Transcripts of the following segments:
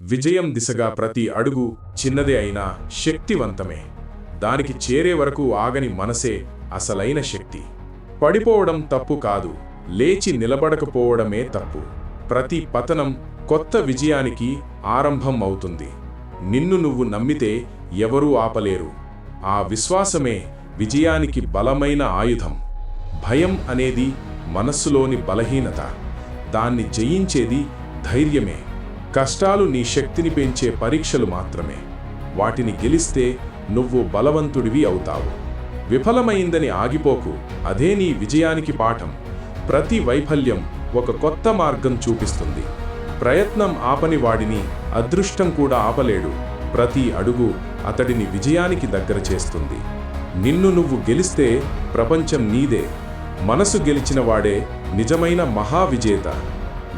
విజయం దిశగా ప్రతి అడుగు చిన్నదే అయినా శక్తివంతమే. దానికి చేరే వరకు ఆగని మనసే అసలైన శక్తి. పడిపోవడం తప్పు కాదు, లేచి నిలబడకపోవడమే తప్పు. ప్రతి పతనం కొత్త విజయానికి ఆరంభం అవుతుంది. నిన్ను నువ్వు నమ్మితే ఎవరూ ఆపలేరు. ఆ విశ్వాసమే విజయానికి బలమైన ఆయుధం. భయం అనేది మనస్సులోని బలహీనత. దాన్ని జయించేది ధైర్యమే. కష్టాలు నీ శక్తిని పెంచే పరీక్షలు మాత్రమే. వాటిని గెలిస్తే నువ్వు బలవంతుడివి అవుతావు. విఫలమైందని ఆగిపోకు, అదే నీ విజయానికి పాఠం. ప్రతి వైఫల్యం ఒక కొత్త మార్గం చూపిస్తుంది. ప్రయత్నం ఆపని వాడిని అదృష్టం కూడా ఆపలేడు. ప్రతి అడుగు అతడిని విజయానికి దగ్గర చేస్తుంది. నిన్ను నువ్వు గెలిస్తే ప్రపంచం నీదే. మనసు గెలిచిన వాడే నిజమైన మహావిజేత.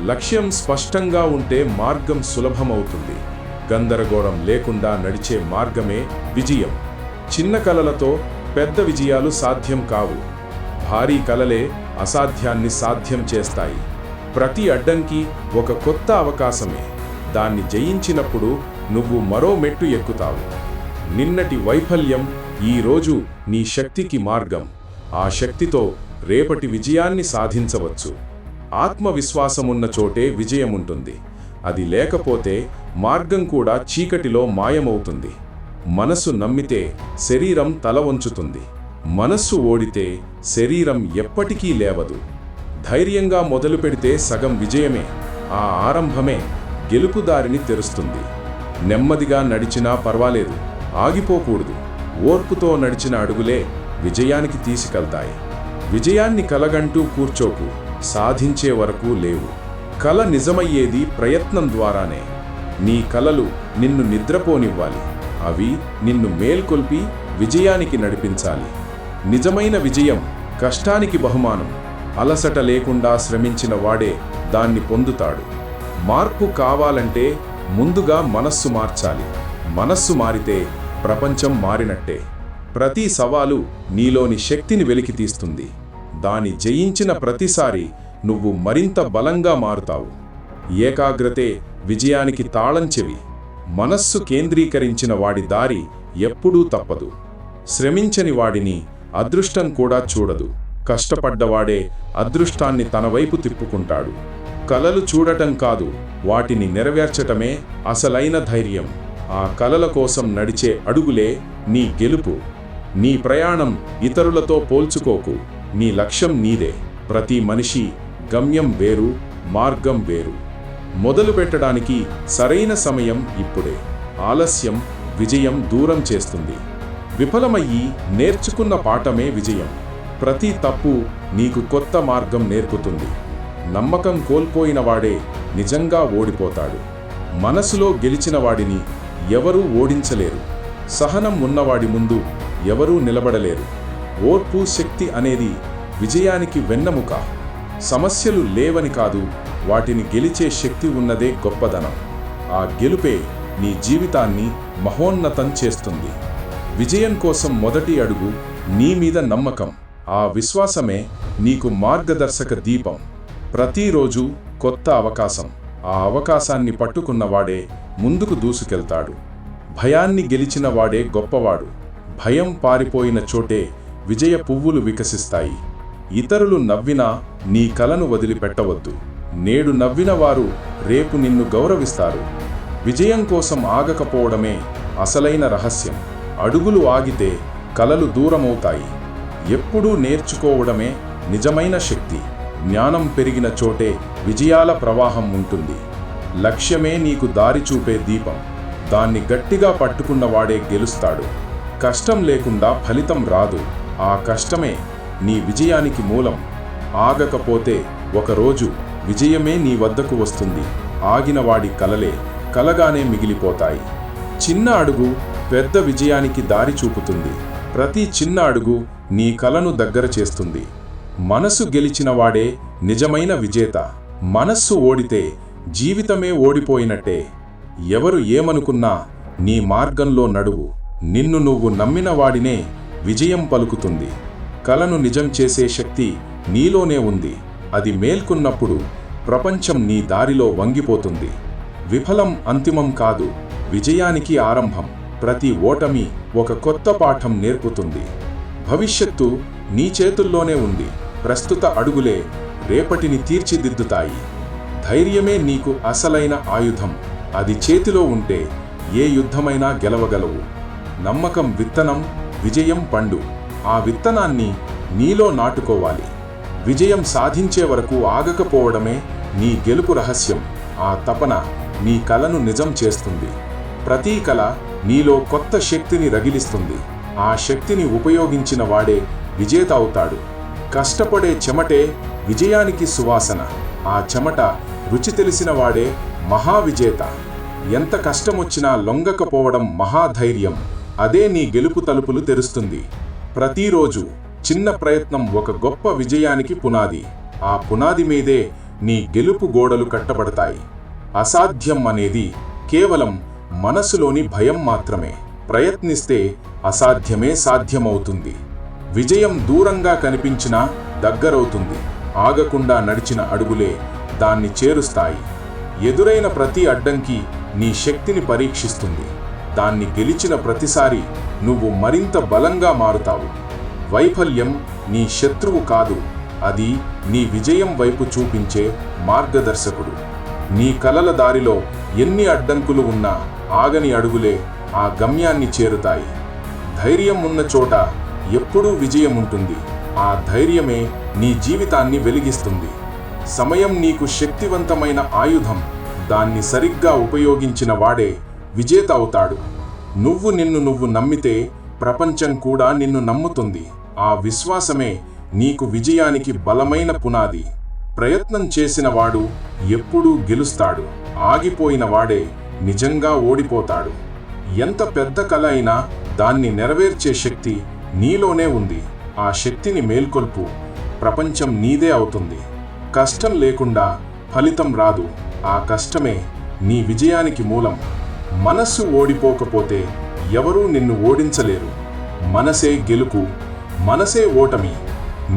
లక్ష్యం స్పష్టంగా ఉంటే మార్గం సులభమవుతుంది. గందరగోళం లేకుండా నడిచే మార్గమే విజయం. చిన్న కలలతో పెద్ద విజయాలు సాధ్యం కావు. భారీ కలలే అసాధ్యాన్ని సాధ్యం చేస్తాయి. ప్రతి అడ్డంకి ఒక కొత్త అవకాశమే. దాన్ని జయించినప్పుడు నువ్వు మరో మెట్టు ఎక్కుతావు. నిన్నటి వైఫల్యం ఈరోజు నీ శక్తికి మార్గం. ఆ శక్తితో రేపటి విజయాన్ని సాధించవచ్చు. ఆత్మవిశ్వాసమున్న చోటే విజయముంటుంది. అది లేకపోతే మార్గం కూడా చీకటిలో మాయమవుతుంది. మనసు నమ్మితే శరీరం తల వంచుతుంది. మనస్సు ఓడితే శరీరం ఎప్పటికీ లేవదు. ధైర్యంగా మొదలు పెడితే సగం విజయమే. ఆ ఆరంభమే గెలుపుదారిని తెరుస్తుంది. నెమ్మదిగా నడిచినా పర్వాలేదు, ఆగిపోకూడదు. ఓర్పుతో నడిచిన అడుగులే విజయానికి తీసుకెళ్తాయి. విజయాన్ని కలగంటూ కూర్చోకు, సాధించే వరకు లేవు. కల నిజమయ్యేది ప్రయత్నం ద్వారానే. నీ కలలు నిన్ను నిద్రపోనివ్వాలి. అవి నిన్ను మేల్కొల్పి విజయానికి నడిపించాలి. నిజమైన విజయం కష్టానికి బహుమానం. అలసట లేకుండా శ్రమించిన వాడే దాన్ని పొందుతాడు. మార్పు కావాలంటే ముందుగా మనస్సు మార్చాలి. మనస్సు మారితే ప్రపంచం మారినట్టే. ప్రతి సవాలు నీలోని శక్తిని వెలికితీస్తుంది. దాన్ని జయించిన ప్రతిసారి నువ్వు మరింత బలంగా మారుతావు. ఏకాగ్రతే విజయానికి తాళం చెవి. మనస్సు కేంద్రీకరించిన వాడి దారి ఎప్పుడూ తప్పదు. శ్రమించని వాడిని అదృష్టం కూడా చూడదు. కష్టపడ్డవాడే అదృష్టాన్ని తన వైపు తిప్పుకుంటాడు. కలలు చూడటం కాదు, వాటిని నెరవేర్చటమే అసలైన ధైర్యం. ఆ కలల కోసం నడిచే అడుగులే నీ గెలుపు. నీ ప్రయాణం ఇతరులతో పోల్చుకోకు. నీ లక్ష్యం నీదే. ప్రతి మనిషి గమ్యం వేరు, మార్గం వేరు. మొదలు పెట్టడానికి సరైన సమయం ఇప్పుడే. ఆలస్యం విజయం దూరం చేస్తుంది. విఫలమయ్యి నేర్చుకున్న పాఠమే విజయం. ప్రతి తప్పు నీకు కొత్త మార్గం నేర్పుతుంది. నమ్మకం కోల్పోయిన వాడే నిజంగా ఓడిపోతాడు. మనసులో గెలిచిన వాడిని ఎవరూ ఓడించలేరు. సహనం ఉన్నవాడి ముందు ఎవరూ నిలబడలేరు. ఓర్పు శక్తి అనేది విజయానికి వెన్నెముక. సమస్యలు లేవని కాదు, వాటిని గెలిచే శక్తి ఉన్నదే గొప్పదనం. ఆ గెలుపే నీ జీవితాన్ని మహోన్నతం చేస్తుంది. విజయం కోసం మొదటి అడుగు నీ మీద నమ్మకం. ఆ విశ్వాసమే నీకు మార్గదర్శక దీపం. ప్రతిరోజు కొత్త అవకాశం. ఆ అవకాశాన్ని పట్టుకున్నవాడే ముందుకు దూసుకెళ్తాడు. భయాన్ని గెలిచిన వాడే గొప్పవాడు. భయం పారిపోయిన చోటే విజయ పువ్వులు వికసిస్తాయి. ఇతరులు నవ్వినా నీ కలను వదిలిపెట్టవద్దు. నేడు నవ్విన వారు రేపు నిన్ను గౌరవిస్తారు. విజయం కోసం ఆగకపోవడమే అసలైన రహస్యం. అడుగులు ఆగితే కలలు దూరమవుతాయి. ఎప్పుడూ నేర్చుకోవడమే నిజమైన శక్తి. జ్ఞానం పెరిగిన చోటే విజయాల ప్రవాహం ఉంటుంది. లక్ష్యమే నీకు దారి చూపే దీపం. దాన్ని గట్టిగా పట్టుకున్నవాడే గెలుస్తాడు. కష్టం లేకుండా ఫలితం రాదు. ఆ కష్టమే నీ విజయానికి మూలం. ఆగకపోతే ఒకరోజు విజయమే నీ వద్దకు వస్తుంది. ఆగినవాడి కలలే కలగానే మిగిలిపోతాయి. చిన్న అడుగు పెద్ద విజయానికి దారి చూపుతుంది. ప్రతి చిన్న అడుగు నీ కలను దగ్గర చేస్తుంది. మనసు గెలిచిన వాడే నిజమైన విజేత. మనస్సు ఓడితే జీవితమే ఓడిపోయినట్టే. ఎవరు ఏమనుకున్నా నీ మార్గంలో నడువు. నిన్ను నువ్వు నమ్మిన వాడినే విజయం పలుకుతుంది. కలను నిజం చేసే శక్తి నీలోనే ఉంది. అది మేల్కొన్నప్పుడు ప్రపంచం నీ దారిలో వంగిపోతుంది. విఫలం అంతిమం కాదు, విజయానికి ఆరంభం. ప్రతి ఓటమి ఒక కొత్త పాఠం నేర్పుతుంది. భవిష్యత్తు నీ చేతుల్లోనే ఉంది. ప్రస్తుత అడుగులే రేపటిని తీర్చిదిద్దుతాయి. ధైర్యమే నీకు అసలైన ఆయుధం. అది చేతిలో ఉంటే ఏ యుద్ధమైనా గెలవగలవు. నమ్మకం విత్తనం, విజయం పండు. ఆ విత్తనాన్ని నీలో నాటుకోవాలి. విజయం సాధించే వరకు ఆగకపోవడమే నీ గెలుపు రహస్యం. ఆ తపన నీ కలను నిజం చేస్తుంది. ప్రతి కల నీలో కొత్త శక్తిని రగిలిస్తుంది. ఆ శక్తిని ఉపయోగించిన వాడే విజేత అవుతాడు. కష్టపడే చెమటే విజయానికి సువాసన. ఆ చెమట రుచి తెలిసిన వాడే మహావిజేత. ఎంత కష్టమొచ్చినా లొంగకపోవడం మహాధైర్యం. అదే నీ గెలుపు తలుపులు తెరుస్తుంది. ప్రతిరోజు చిన్న ప్రయత్నం ఒక గొప్ప విజయానికి పునాది. ఆ పునాది మీదే నీ గెలుపు గోడలు కట్టబడతాయి. అసాధ్యం అనేది కేవలం మనసులోని భయం మాత్రమే. ప్రయత్నిస్తే అసాధ్యమే సాధ్యమవుతుంది. విజయం దూరంగా కనిపించినా దగ్గరవుతుంది. ఆగకుండా నడిచిన అడుగులే దాన్ని చేరుస్తాయి. ఎదురైన ప్రతి అడ్డంకి నీ శక్తిని పరీక్షిస్తుంది. దాన్ని గెలిచిన ప్రతిసారి నువ్వు మరింత బలంగా మారుతావు. వైఫల్యం నీ శత్రువు కాదు, అది నీ విజయం వైపు చూపించే మార్గదర్శకుడు. నీ కలల దారిలో ఎన్ని అడ్డంకులు ఉన్నా ఆగని అడుగులే ఆ గమ్యాన్ని చేరుతాయి. ధైర్యం ఉన్న చోట ఎప్పుడూ విజయం ఉంటుంది. ఆ ధైర్యమే నీ జీవితాన్ని వెలిగిస్తుంది. సమయం నీకు శక్తివంతమైన ఆయుధం. దాన్ని సరిగ్గా ఉపయోగించిన వాడే విజేత అవుతాడు. నువ్వు నమ్మితే ప్రపంచం కూడా నిన్ను నమ్ముతుంది. ఆ విశ్వాసమే నీకు విజయానికి బలమైన పునాది. ప్రయత్నం చేసిన వాడు ఎప్పుడూ గెలుస్తాడు. ఆగిపోయిన వాడే నిజంగా ఓడిపోతాడు. ఎంత పెద్ద కల అయినా దాన్ని నెరవేర్చే శక్తి నీలోనే ఉంది. ఆ శక్తిని మేల్కొల్పు. ప్రపంచం నీదే అవుతుంది. కష్టం లేకుండా ఫలితం రాదు. ఆ కష్టమే నీ విజయానికి మూలం. మనస్సు ఓడిపోకపోతే ఎవరూ నిన్ను ఓడించలేరు. మనసే గెలుపు, మనసే ఓటమి.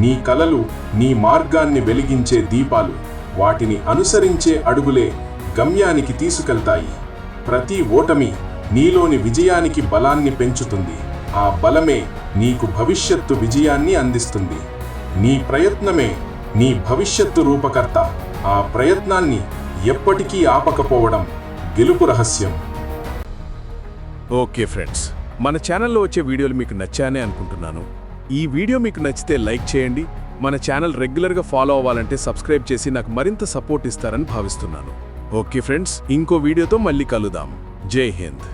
నీ కలలు నీ మార్గాన్ని వెలిగించే దీపాలు. వాటిని అనుసరించే అడుగులే గమ్యానికి తీసుకెళ్తాయి. ప్రతి ఓటమి నీలోని విజయానికి బలాన్ని పెంచుతుంది. ఆ బలమే నీకు భవిష్యత్తు విజయాన్ని అందిస్తుంది. నీ ప్రయత్నమే నీ భవిష్యత్తు రూపకర్త. ఆ ప్రయత్నాన్ని ఎప్పటికీ ఆపకపోవడం గెలుపు రహస్యం. ఓకే ఫ్రెండ్స్, మన ఛానల్లో వచ్చే వీడియోలు మీకు నచ్చానే అనుకుంటున్నాను. ఈ వీడియో మీకు నచ్చితే లైక్ చేయండి. మన ఛానల్ రెగ్యులర్గా ఫాలో అవ్వాలంటే సబ్స్క్రైబ్ చేసి నాకు మరింత సపోర్ట్ ఇస్తారని భావిస్తున్నాను. ఓకే ఫ్రెండ్స్, ఇంకో వీడియోతో మళ్ళీ కలుద్దాం. జై హింద్.